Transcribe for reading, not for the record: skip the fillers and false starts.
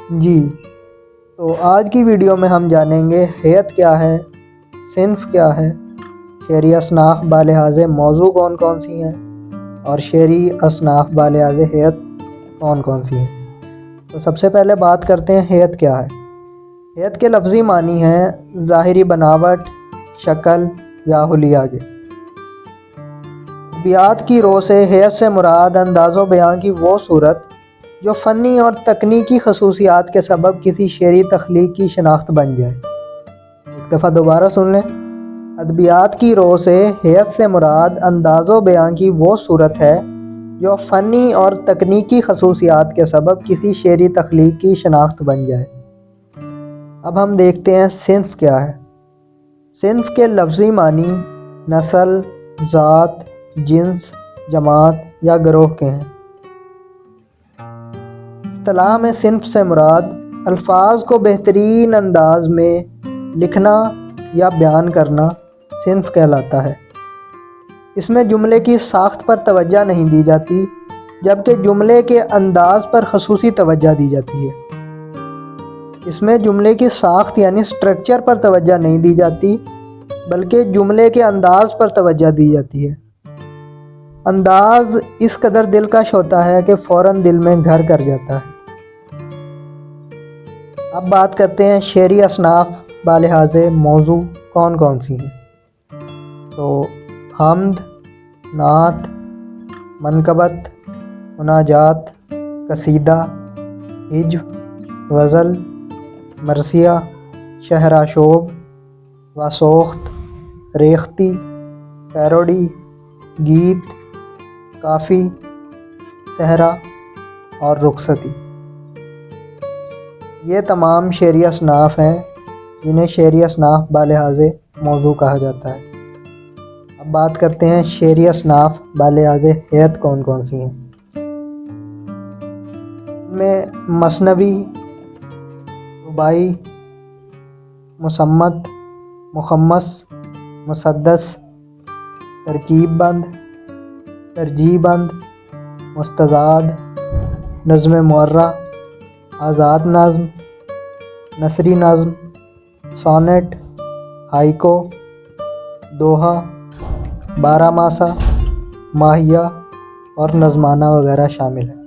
جی، تو آج کی ویڈیو میں ہم جانیں گے ہیئت کیا ہے، صنف کیا ہے، شعری اصناف بالحاظ موضوع کون کون سی ہیں اور شعری اصناف بالحاظ ہیئت کون کون سی ہیں۔ تو سب سے پہلے بات کرتے ہیں ہیئت کیا ہے۔ ہیئت کے لفظی معنی ہیں ظاہری بناوٹ، شکل یا حلیہ کے۔ ادبیات کی رو سے ہیئت سے مراد انداز و بیان کی وہ صورت جو فنی اور تکنیکی خصوصیات کے سبب کسی شعری تخلیق کی شناخت بن جائے۔ ایک دفعہ دوبارہ سن لیں۔ ادبیات کی رو سے ہیئت سے مراد انداز و بیان کی وہ صورت ہے جو فنی اور تکنیکی خصوصیات کے سبب کسی شعری تخلیق کی شناخت بن جائے۔ اب ہم دیکھتے ہیں صنف کیا ہے۔ صنف کے لفظی معنی نسل، ذات، جنس، جماعت یا گروہ کے ہیں۔ اصطلاح میں صنف سے مراد الفاظ کو بہترین انداز میں لکھنا یا بیان کرنا صنف کہلاتا ہے۔ اس میں جملے کی ساخت پر توجہ نہیں دی جاتی جبکہ جملے کے انداز پر خصوصی توجہ دی جاتی ہے۔ اس میں جملے کی ساخت یعنی سٹرکچر پر توجہ نہیں دی جاتی بلکہ جملے کے انداز پر توجہ دی جاتی ہے۔ انداز اس قدر دلکش ہوتا ہے کہ فوراً دل میں گھر کر جاتا ہے۔ اب بات کرتے ہیں شعری اصناف بالحاظ موضوع کون کون سی ہیں۔ تو حمد، نعت، منقبت، مناجات، قصیدہ، ہجو، غزل، مرثیہ، شہرآشوب، واسوخت، ریختی، پیروڈی، گیت، کافی، صحرا اور رخصتی۔ یہ تمام شعری اصناف ہیں جنہیں شعری اصناف بالحاظ موضوع کہا جاتا ہے۔ اب بات کرتے ہیں شعری اصناف بالحاظ ہیئت کون کون سی ہیں۔ ان میں مثنوی، رباعی، مصمت، مخمس، مسدس، ترکیب بند، ترجیع بند، مستزاد، نظم معرہ، آزاد نظم، نثری نظم، سونٹ، ہائیکو، دوہا، بارہ ماسہ، ماہیہ اور نظمانہ وغیرہ شامل ہیں۔